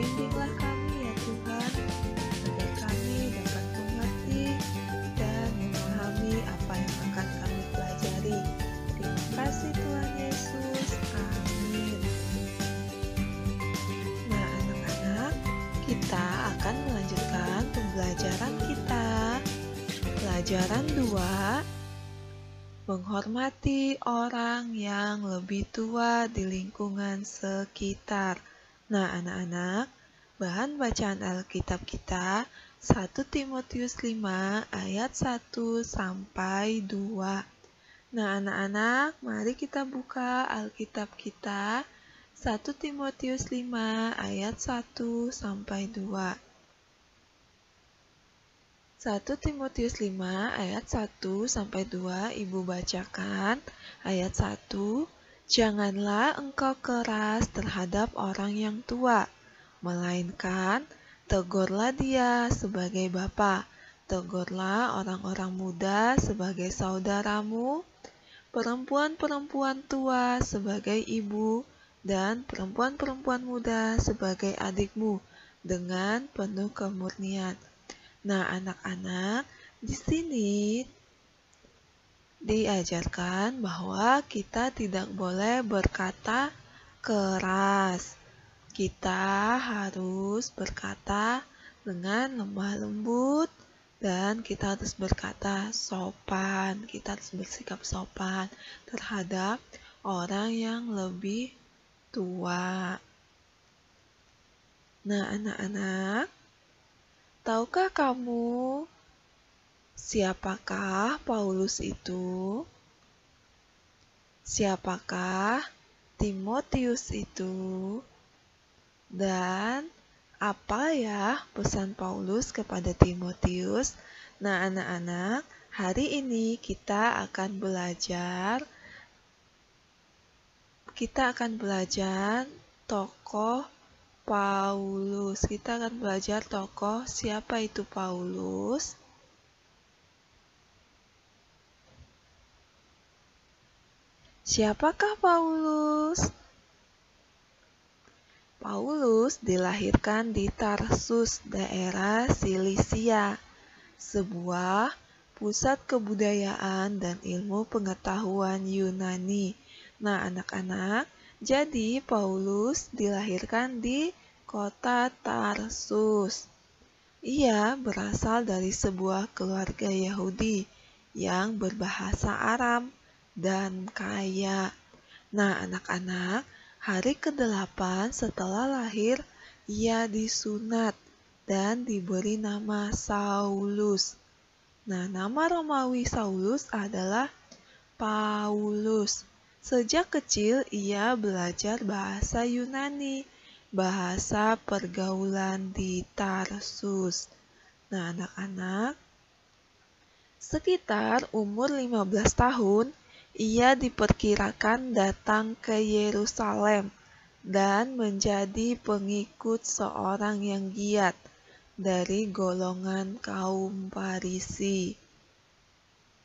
bimbinglah kami ya Tuhan, agar kami dapat mengerti dan memahami apa yang akan kami pelajari. Terima kasih Tuhan Yesus. Amin. Nah anak-anak, kita akan melanjutkan pembelajaran kita. Pelajaran 2, menghormati orang yang lebih tua di lingkungan sekitar. Nah anak-anak, bahan bacaan Alkitab kita 1 Timotius 5 ayat 1 sampai 2. Nah anak-anak, mari kita buka Alkitab kita 1 Timotius 5 ayat 1 sampai 2. 1 Timotius 5 ayat 1 sampai 2 Ibu bacakan. Ayat 1, janganlah engkau keras terhadap orang yang tua, melainkan tegurlah dia sebagai bapa. Tegurlah orang-orang muda sebagai saudaramu, perempuan-perempuan tua sebagai ibu, dan perempuan-perempuan muda sebagai adikmu dengan penuh kemurnian. Nah, anak-anak, di sini diajarkan bahwa kita tidak boleh berkata keras. Kita harus berkata dengan lemah lembut dan kita harus berkata sopan. Kita harus bersikap sopan terhadap orang yang lebih tua. Nah, anak-anak, tahukah kamu siapakah Paulus itu? Siapakah Timotius itu? Dan apa ya pesan Paulus kepada Timotius? Nah, anak-anak, hari ini kita akan belajar tokoh Paulus. Kita akan belajar tokoh siapa itu Paulus. Siapakah Paulus? Paulus dilahirkan di Tarsus, daerah Silisia, sebuah pusat kebudayaan dan ilmu pengetahuan Yunani. Nah, anak-anak, jadi Paulus dilahirkan di kota Tarsus. Ia berasal dari sebuah keluarga Yahudi yang berbahasa Aram dan kaya. Nah, anak-anak, hari ke-8 setelah lahir, ia disunat dan diberi nama Saulus. Nah, nama Romawi Saulus adalah Paulus. Sejak kecil ia belajar bahasa Yunani, bahasa pergaulan di Tarsus. Nah, anak-anak, sekitar umur 15 tahun, ia diperkirakan datang ke Yerusalem dan menjadi pengikut seorang yang giat dari golongan kaum Farisi.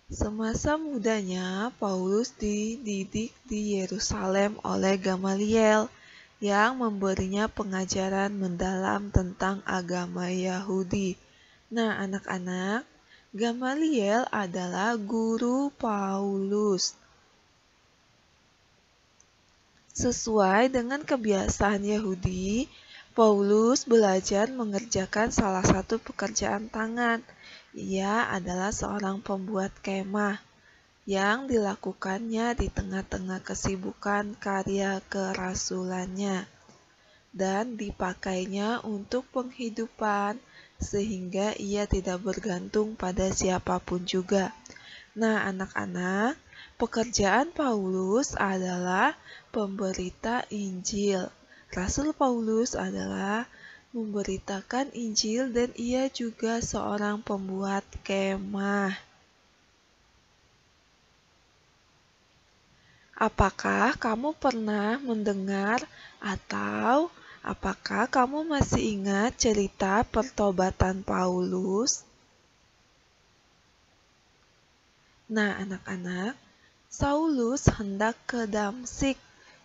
Semasa mudanya, Paulus dididik di Yerusalem oleh Gamaliel yang memberinya pengajaran mendalam tentang agama Yahudi. Nah, anak-anak, Gamaliel adalah guru Paulus. Sesuai dengan kebiasaan Yahudi, Paulus belajar mengerjakan salah satu pekerjaan tangan. Ia adalah seorang pembuat kemah yang dilakukannya di tengah-tengah kesibukan karya kerasulannya dan dipakainya untuk penghidupan sehingga ia tidak bergantung pada siapapun juga. Nah, anak-anak, pekerjaan Paulus adalah pemberita Injil. Rasul Paulus adalah memberitakan Injil dan ia juga seorang pembuat kemah. Apakah kamu pernah mendengar atau apakah kamu masih ingat cerita pertobatan Paulus? Nah, anak-anak, Saulus hendak ke Damsyik.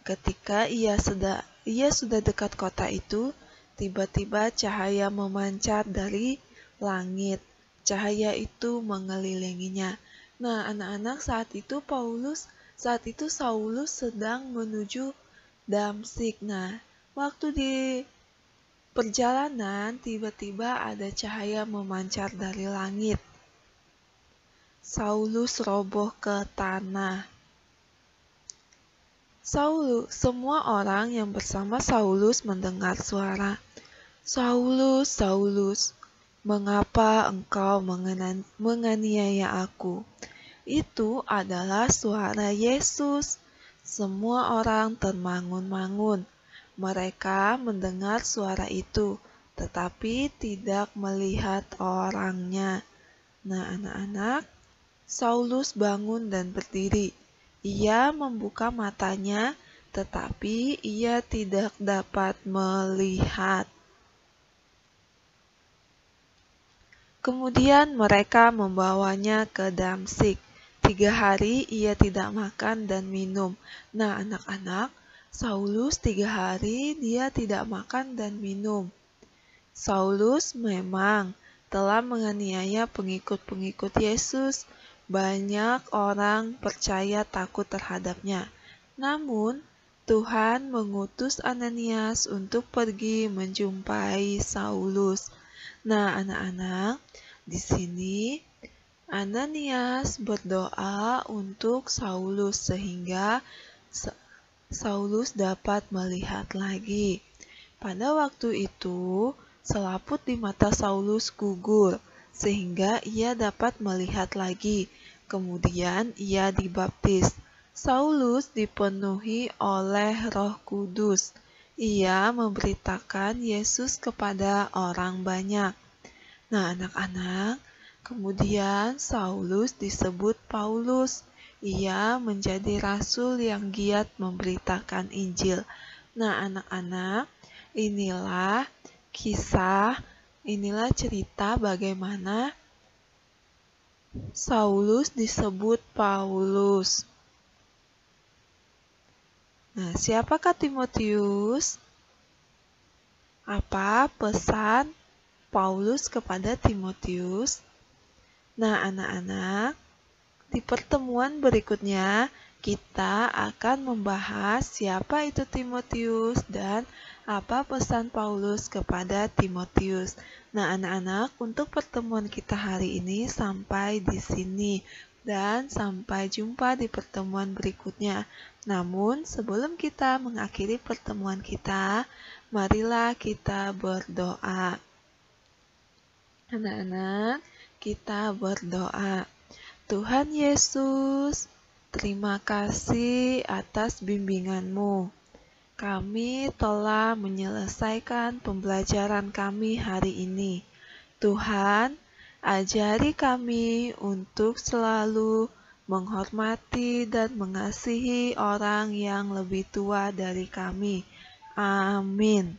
Ketika ia sudah dekat kota itu, tiba-tiba cahaya memancar dari langit. Cahaya itu mengelilinginya. Nah, anak-anak, saat itu Saulus sedang menuju Damsyik. Nah, waktu di perjalanan tiba-tiba ada cahaya memancar dari langit. Saulus roboh ke tanah. Semua orang yang bersama Saulus mendengar suara, "Saulus, Saulus, mengapa engkau menganiaya aku?" Itu adalah suara Yesus. Semua orang termangun-mangun. Mereka mendengar suara itu, tetapi tidak melihat orangnya. Nah, anak-anak, Saulus bangun dan berdiri. Ia membuka matanya, tetapi ia tidak dapat melihat. Kemudian mereka membawanya ke Damsyik. 3 hari ia tidak makan dan minum. Nah, anak-anak, Saulus 3 hari dia tidak makan dan minum. Saulus memang telah menganiaya pengikut-pengikut Yesus. Banyak orang percaya takut terhadapnya. Namun, Tuhan mengutus Ananias untuk pergi menjumpai Saulus. Nah, anak-anak, di sini Ananias berdoa untuk Saulus sehingga Saulus dapat melihat lagi. Pada waktu itu, selaput di mata Saulus gugur, sehingga ia dapat melihat lagi. Kemudian ia dibaptis. Saulus dipenuhi oleh Roh Kudus. Ia memberitakan Yesus kepada orang banyak. Nah, anak-anak, kemudian Saulus disebut Paulus. Ia menjadi rasul yang giat memberitakan Injil. Nah, anak-anak, inilah cerita bagaimana Saulus disebut Paulus. Nah, siapakah Timotius? Apa pesan Paulus kepada Timotius? Nah, anak-anak, di pertemuan berikutnya kita akan membahas siapa itu Timotius dan apa pesan Paulus kepada Timotius. Nah, anak-anak, untuk pertemuan kita hari ini sampai di sini dan sampai jumpa di pertemuan berikutnya. Namun, sebelum kita mengakhiri pertemuan kita, marilah kita berdoa. Anak-anak, kita berdoa. Tuhan Yesus, terima kasih atas bimbingan-Mu. Kami telah menyelesaikan pembelajaran kami hari ini. Tuhan, ajari kami untuk selalu menghormati dan mengasihi orang yang lebih tua dari kami. Amin.